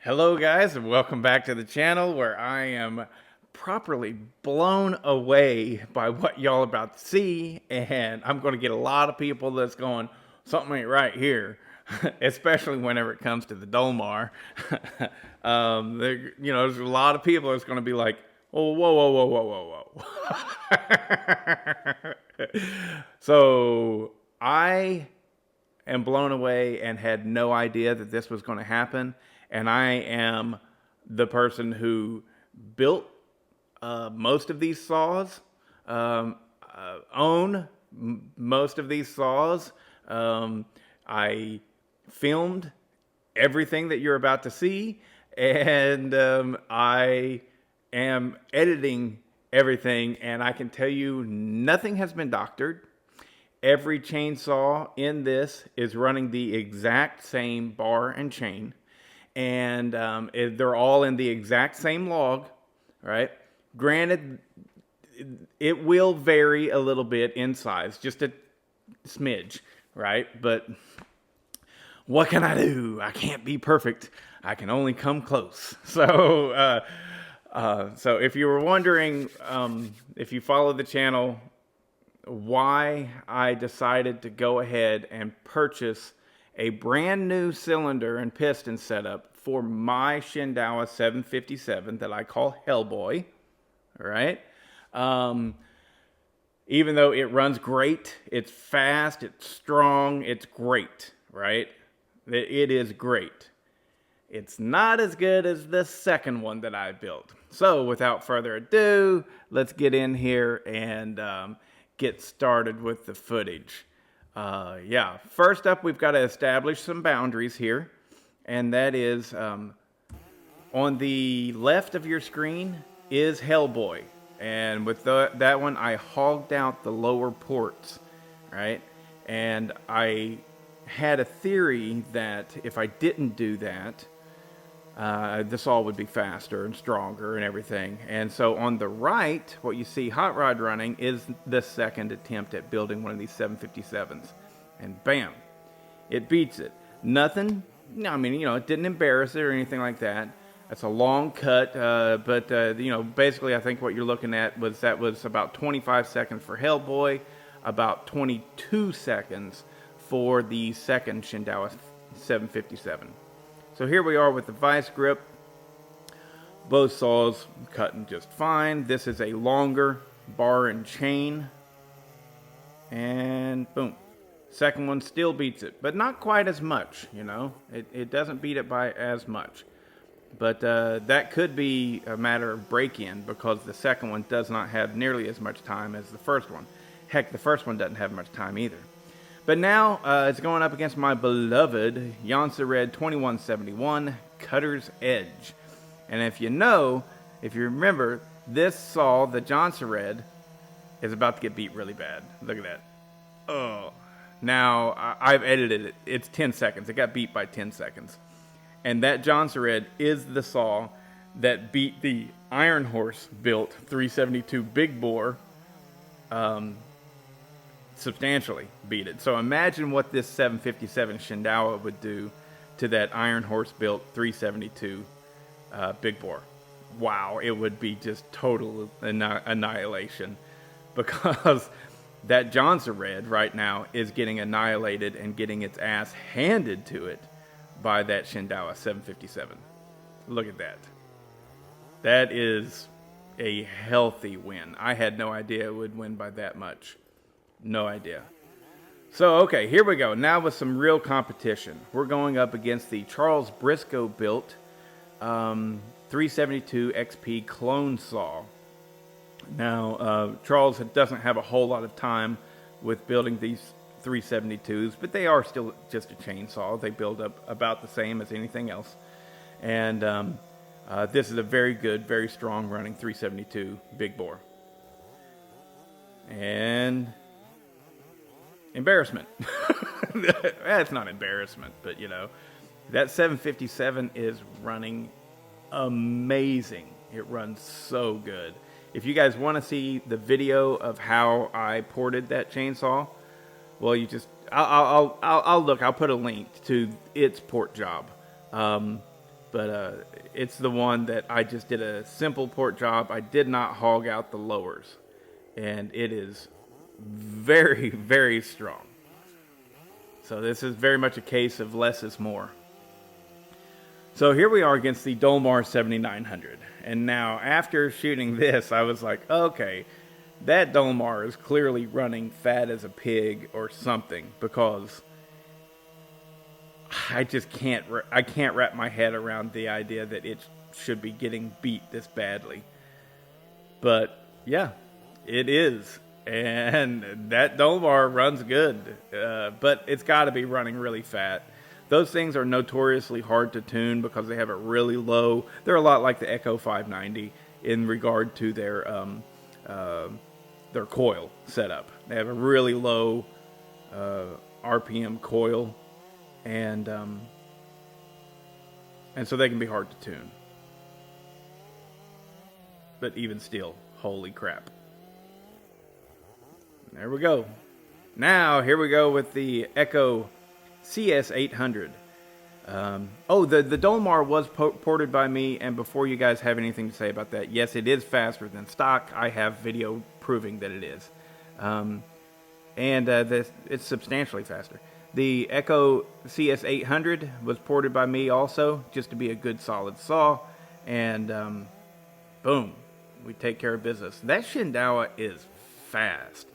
Hello guys, and welcome back to the channel where I am properly blown away by what y'all about to see, and I'm going to get a lot of people that's going, something ain't right here, especially whenever it comes to the Dolmar. There's a lot of people that's going to be like, oh, whoa, whoa, whoa, whoa, whoa, whoa. So I am blown away and had no idea that this was going to happen. And I am the person who built most of these saws, own most of these saws. I filmed everything that you're about to see, and I am editing everything, and I can tell you nothing has been doctored. Every chainsaw in this is running the exact same bar and chain. And they're all in the exact same log, right? Granted, it will vary a little bit in size, just a smidge, right? But what can I do? I can't be perfect. I can only come close. So if you were wondering, if you follow the channel, why I decided to go ahead and purchase a brand new cylinder and piston setup for my Shindaiwa 757 that I call Hellboy, right? Even though it runs great, it's fast, it's strong, it's great, right? It is great. It's not as good as the second one that I built. So without further ado, let's get in here and get started with the footage. First up, we've got to establish some boundaries here, and that is on the left of your screen is Hellboy, and with that one I hogged out the lower ports, right? And I had a theory that if I didn't do that, the saw would be faster and stronger and everything. And so on the right, what you see Hot Rod running is the second attempt at building one of these 757s. And bam, it beats it. Nothing, it didn't embarrass it or anything like that. That's a long cut, but basically I think what you're looking at was about 25 seconds for Hellboy, about 22 seconds for the second Shindaiwa 757. So here we are with the vice grip. Both saws cutting just fine. This is a longer bar and chain. And boom. Second one still beats it, but not quite as much, It doesn't beat it by as much. But that could be a matter of break-in because the second one does not have nearly as much time as the first one. Heck, the first one doesn't have much time either. But now it's going up against my beloved Red 2171 Cutter's Edge. And if you remember, this saw, the Red, is about to get beat really bad. Look at that. Oh. Now, I've edited it. It's 10 seconds. It got beat by 10 seconds. And that Red is the saw that beat the Iron Horse built 372 Big Bore, substantially beat it. So imagine what this 757 Shindaiwa would do to that Iron Horse built 372 Big Bore. Wow, it would be just total annihilation, because that Red right now is getting annihilated and getting its ass handed to it by that Shindaiwa 757. Look at that. That is a healthy win. I had no idea it would win by that much. No idea. So, okay, here we go. Now with some real competition. We're going up against the Charles Briscoe built 372 XP clone saw. Now, Charles doesn't have a whole lot of time with building these 372s, but they are still just a chainsaw. They build up about the same as anything else. And this is a very good, very strong running 372 Big Bore. And embarrassment. That's not embarrassment, but that 757 is running amazing. It runs so good. If you guys want to see the video of how I ported that chainsaw, well, I'll put a link to its port job. but it's the one that I just did a simple port job. I did not hog out the lowers, and it is very, very strong. So this is very much a case of less is more. So here we are against the Dolmar 7900. And now after shooting this, I was like, okay, that Dolmar is clearly running fat as a pig or something, because I just can't wrap my head around the idea that it should be getting beat this badly. But yeah, it is. And that Dolmar runs good, but it's got to be running really fat. Those things are notoriously hard to tune because they have it really low. They're a lot like the Echo 590 in regard to their coil setup. They have a really low RPM coil, and so they can be hard to tune. But even still, holy crap. There we go. Now, here we go with the Echo CS800. The Dolmar was ported by me, and before you guys have anything to say about that, yes, it is faster than stock. I have video proving that it is. It's substantially faster. The Echo CS800 was ported by me also, just to be a good solid saw, and boom, we take care of business. That Shindaiwa is fast.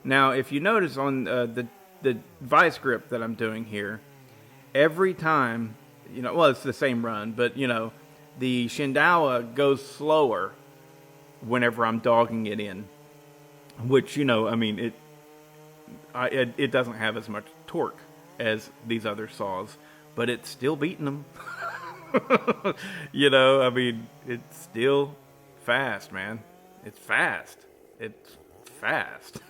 Now, if you notice on the vice grip that I'm doing here, every time, it's the same run, but, the Shindaiwa goes slower whenever I'm dogging it in, which, it doesn't have as much torque as these other saws, but it's still beating them. It's still fast, man. It's fast. It's fast.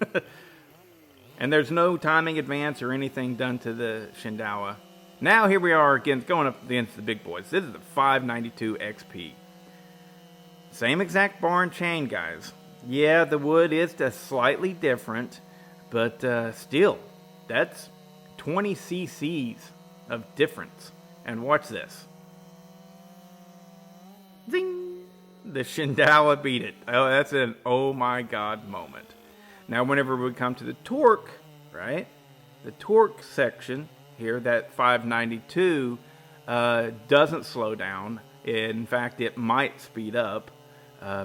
And there's no timing advance or anything done to the Shindaiwa. Now here we are going up against the big boys. This is the 592 XP. Same exact bar and chain, guys. Yeah, the wood is slightly different, but still, that's 20 cc's of difference. And watch this. Zing! The Shindaiwa beat it. Oh, that's an oh my god moment. Now, whenever we come to the torque, right? The torque section here, that 592, doesn't slow down. In fact, it might speed up.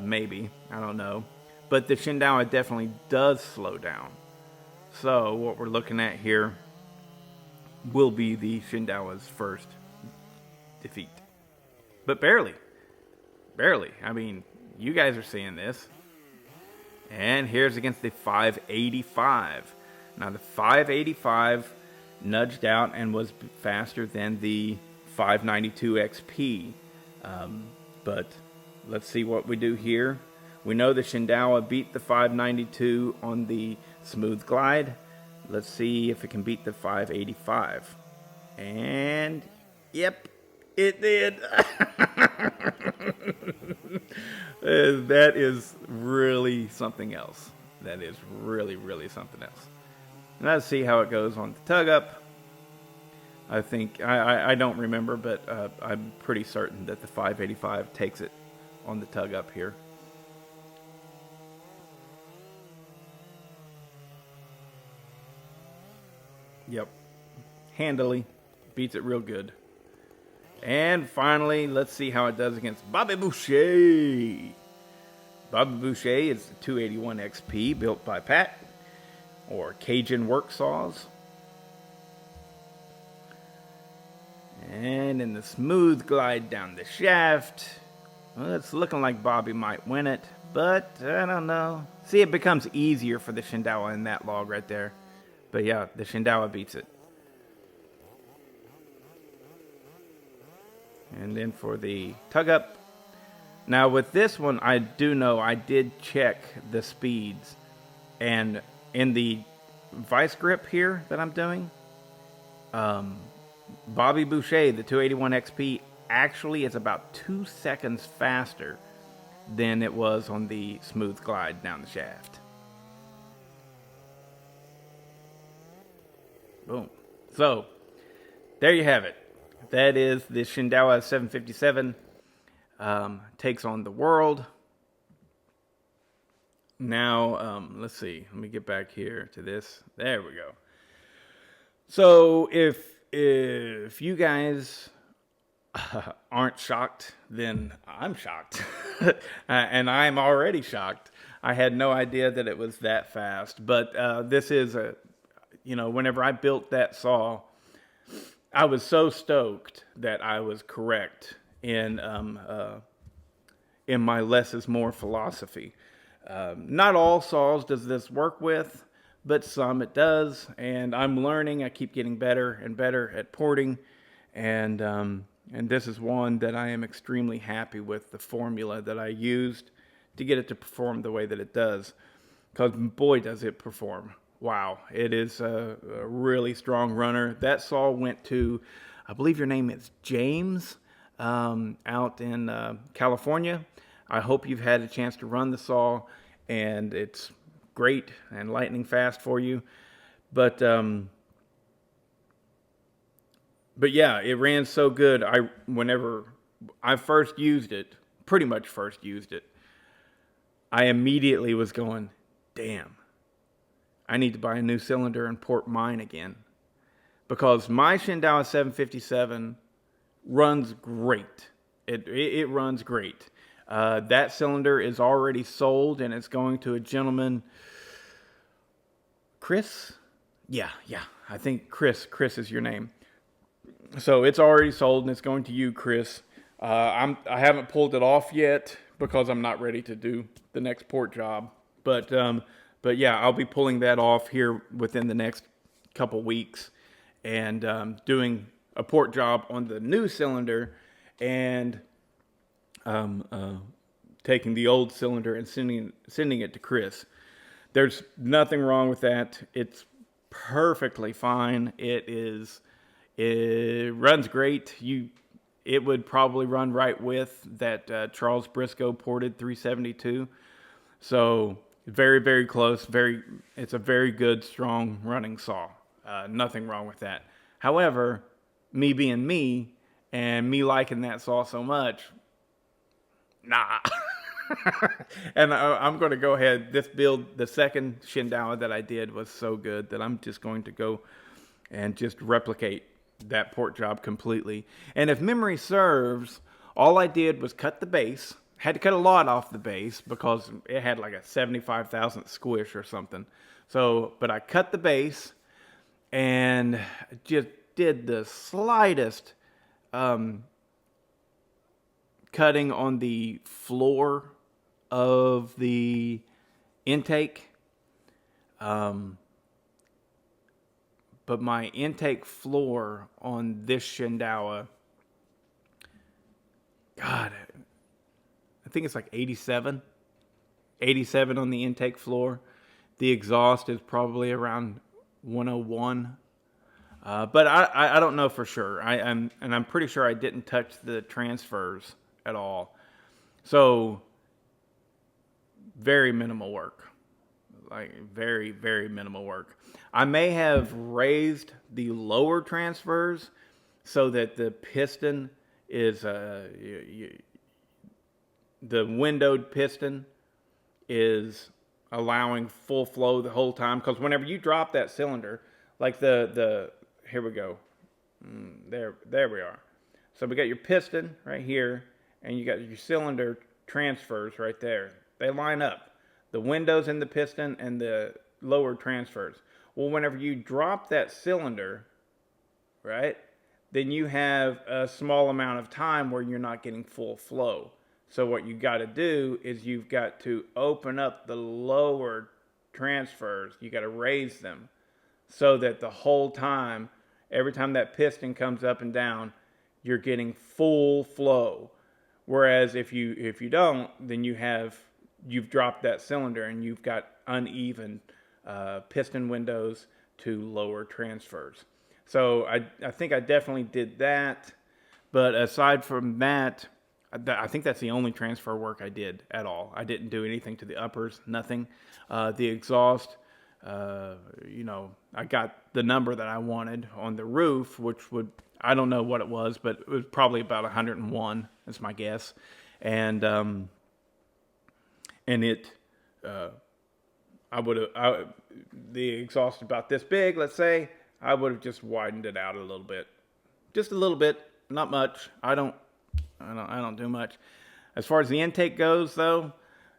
Maybe. I don't know. But the Shindaiwa definitely does slow down. So, what we're looking at here will be the Shindaiwa's first defeat. But barely. Barely. You guys are seeing this. And here's against the 585. Now the 585 nudged out and was faster than the 592 XP. But let's see what we do here. We know the Shindaiwa beat the 592 on the smooth glide. Let's see if it can beat the 585. And yep, it did. That is really something else. That is really, really something else. And let's see how it goes on the tug up. I think, I don't remember, but I'm pretty certain that the 585 takes it on the tug up here. Yep. Handily. Beats it real good. And finally, let's see how it does against Bobby Boucher. Bobby Boucher is the 281 XP built by Pat, or Cajun Work Saws. And in the smooth glide down the shaft, well, it's looking like Bobby might win it, but I don't know. See, it becomes easier for the Shindaiwa in that log right there. But yeah, the Shindaiwa beats it. And then for the tug up. Now with this one, I do know I did check the speeds. And in the vice grip here that I'm doing, Bobby Boucher, the 281 XP, actually is about 2 seconds faster than it was on the smooth glide down the shaft. Boom. So, there you have it. That is the Shindaiwa 757. Takes on the world. Now, let's see. Let me get back here to this. There we go. So if you guys aren't shocked, then I'm shocked. And I'm already shocked. I had no idea that it was that fast. But this is whenever I built that saw, I was so stoked that I was correct in my less is more philosophy. Not all saws does this work with, but some it does, and I'm learning. I keep getting better and better at porting, and this is one that I am extremely happy with the formula that I used to get it to perform the way that it does, because boy does it perform. Wow, it is a really strong runner. That saw went to, I believe your name is James, out in California. I hope you've had a chance to run the saw, and it's great and lightning fast for you. But yeah, it ran so good. Whenever I first used it, pretty much first used it, I immediately was going, damn, I need to buy a new cylinder and port mine again. Because my Shindaiwa 757 runs great. It runs great. That cylinder is already sold, and it's going to a gentleman, Chris? Yeah, I think Chris is your name. So it's already sold, and it's going to you, Chris. I haven't pulled it off yet because I'm not ready to do the next port job. But yeah, I'll be pulling that off here within the next couple weeks, and doing a port job on the new cylinder, and taking the old cylinder and sending it to Chris. There's nothing wrong with that. It's perfectly fine. It runs great. It would probably run right with that Charles Briscoe ported 372. So very, very close. It's a very good, strong running saw. Nothing wrong with that. However, me being me and me liking that saw so much, nah. And I'm going to go ahead. This build, the second Shindaiwa that I did, was so good that I'm just going to go and just replicate that port job completely. And if memory serves, all I did was cut the base. Had to cut a lot off the base because it had like a 75,000 squish or something. So, but I cut the base and just did the slightest cutting on the floor of the intake. But my intake floor on this Shindaiwa, God, I think it's like 87 on the intake floor. The exhaust is probably around 101. But I don't know for sure. I'm pretty sure I didn't touch the transfers at all. So very minimal work. Like very, very minimal work. I may have raised the lower transfers so that the piston is the windowed piston is allowing full flow the whole time. Because whenever you drop that cylinder, like here we go. There we are. So we got your piston right here, and you got your cylinder transfers right there. They line up. The windows in the piston and the lower transfers. Well, whenever you drop that cylinder, right, then you have a small amount of time where you're not getting full flow. So what you got to do is you've got to open up the lower transfers. You got to raise them so that the whole time, every time that piston comes up and down, you're getting full flow. Whereas if you don't, then you've dropped that cylinder and you've got uneven piston windows to lower transfers. So I think I definitely did that. But aside from that, I think that's the only transfer work I did at all. I didn't do anything to the uppers, nothing. The exhaust, I got the number that I wanted on the roof, which I don't know what it was, but it was probably about 101. That's my guess. And it, the exhaust about this big, let's say, I would have just widened it out a little bit, just a little bit, not much. I don't do much. As far as the intake goes, though,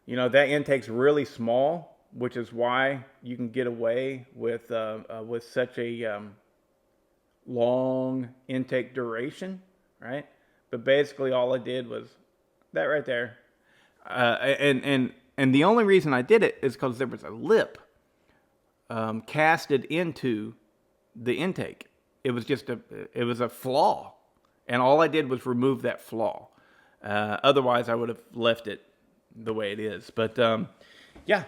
you know, that intake's really small, which is why you can get away with such a long intake duration, right? But basically, all I did was that right there, and the only reason I did it is because there was a lip casted into the intake. It was just a flaw, and all I did was remove that flaw. Otherwise, I would have left it the way it is. But yeah,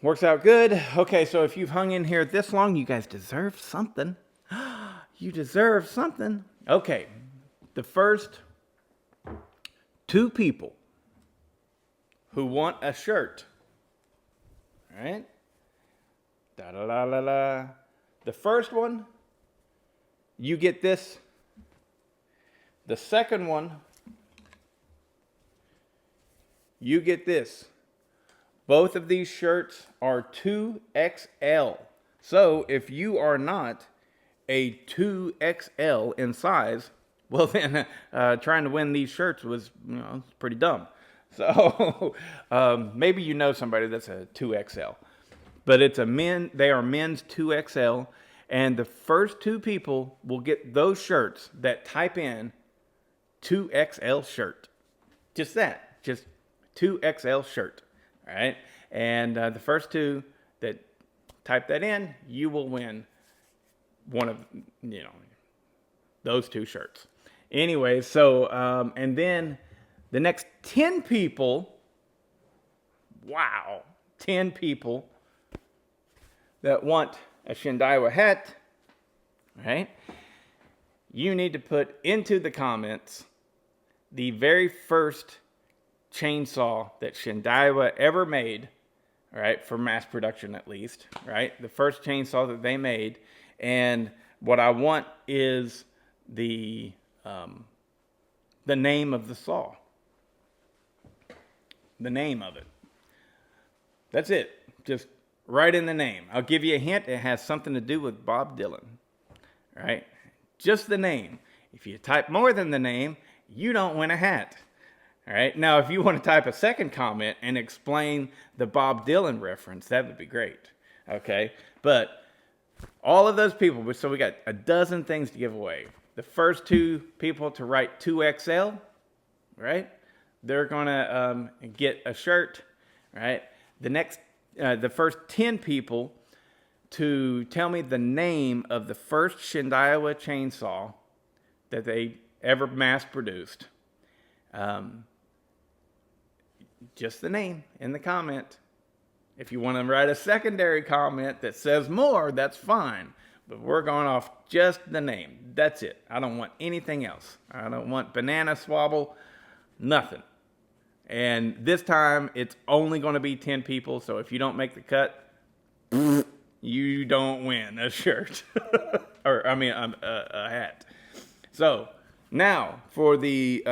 works out good. Okay, so if you've hung in here this long, you guys deserve something. You deserve something. Okay, the first 2 people who want a shirt, all right? Da-da-da-da-da. The first one, you get this. The second one, you get this. Both of these shirts are 2XL. So if you are not a 2XL in size, well then trying to win these shirts was, you know, pretty dumb. So maybe you know somebody that's a 2XL. But they are men's 2XL. And the first 2 people will get those shirts that type in 2XL shirt. Just that. Just 2XL shirt. All right. And the first 2 that type that in, you will win one of, you know, those 2 shirts. Anyway, so, and then the next 10 people, wow, 10 people that want a Shindaiwa hat, right? You need to put into the comments the very first chainsaw that Shindaiwa ever made, right? For mass production at least, right? The first chainsaw that they made. And what I want is the name of the saw. The name of it. That's it. Just write in the name. I'll give you a hint. It has something to do with Bob Dylan. Right? Just the name. If you type more than the name, you don't win a hat. All right? Now, if you want to type a second comment and explain the Bob Dylan reference, that would be great. Okay? But all of those people, so we got a dozen things to give away. The first 2 people to write 2XL, right? They're going to get a shirt, right? The first 10 people to tell me the name of the first Shindaiwa chainsaw that they ever mass produced. Just the name in the comment. If you want to write a secondary comment that says more, that's fine. But we're going off just the name. That's it. I don't want anything else. I don't want banana swabble, nothing. And this time, it's only going to be 10 people. So if you don't make the cut, you don't win a shirt. Or, I mean, a hat. So, now for the...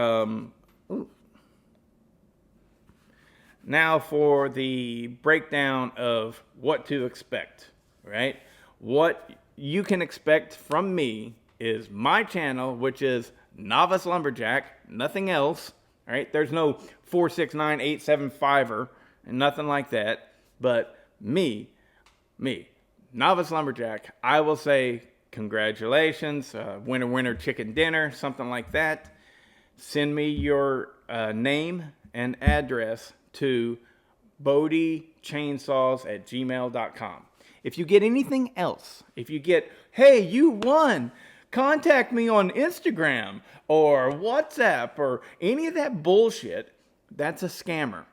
Now for the breakdown of what to expect, right? What you can expect from me is my channel, which is Novice Lumberjack, nothing else, right? There's no 469875er and nothing like that, but me, Novice Lumberjack. I will say congratulations, winner chicken dinner, something like that. Send me your name and address to bodiechainsaws@gmail.com. If you get anything else, if you get, hey, you won, contact me on Instagram or WhatsApp or any of that bullshit, that's a scammer.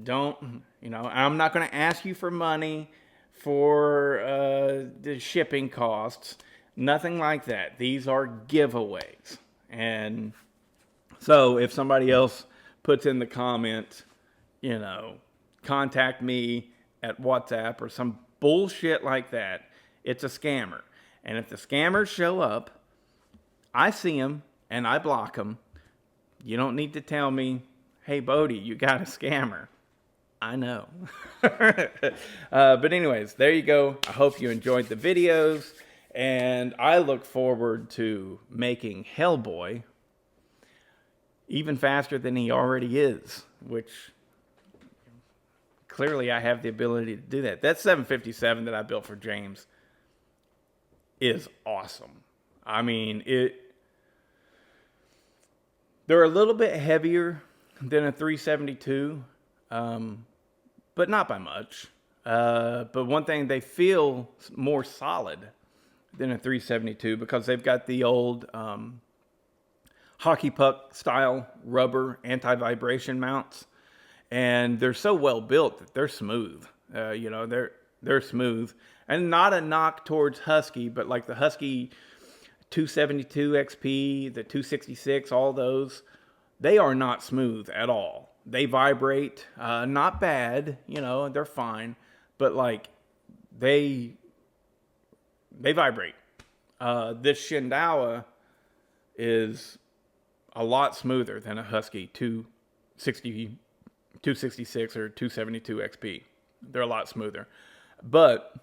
Don't, I'm not going to ask you for money for the shipping costs, nothing like that. These are giveaways. And so if somebody else puts in the comment, contact me at WhatsApp or some bullshit like that, it's a scammer. And if the scammers show up, I see them and I block them. You don't need to tell me, hey, Bodie, you got a scammer. I know. But anyways, there you go. I hope you enjoyed the videos. And I look forward to making Hellboy even faster than he already is, which clearly I have the ability to do that. That 757 that I built for James is awesome. I mean, they're a little bit heavier than a 372, but not by much. But one thing, they feel more solid than a 372 because they've got the old hockey puck style rubber anti-vibration mounts, and they're so well built that they're smooth. You know, they're smooth, and not a knock towards Husky, but like the Husky 272 XP, the 266, all those, they are not smooth at all. They vibrate, not bad, you know, they're fine, but like they vibrate. This Shindaiwa is a lot smoother than a Husky 266 or 272 XP. They're a lot smoother, but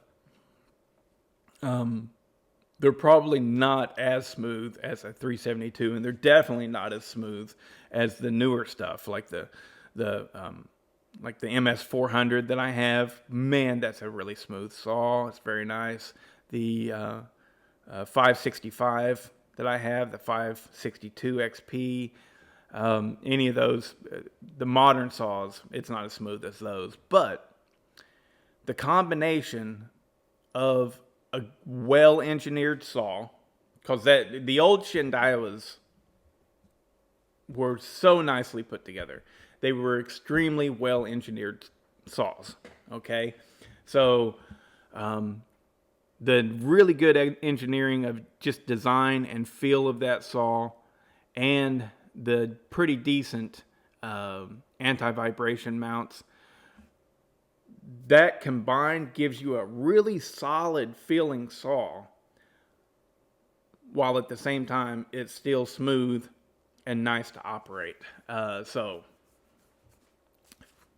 they're probably not as smooth as a 372, and they're definitely not as smooth as the newer stuff, like the MS 400 that I have. Man, that's a really smooth saw. It's very nice. The 565 that I have, the 562 XP, any of those, the modern saws, it's not as smooth as those. But the combination of a well-engineered saw, because the old Shindaiwas were so nicely put together. They were extremely well-engineered saws, okay? So the really good engineering of just design and feel of that saw, and the pretty decent anti-vibration mounts, that combined gives you a really solid feeling saw, while at the same time it's still smooth and nice to operate. So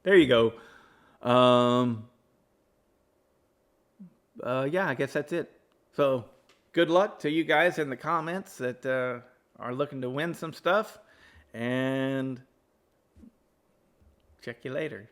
there you go. Yeah, I guess that's it. So good luck to you guys in the comments that are looking to win some stuff, and check you later.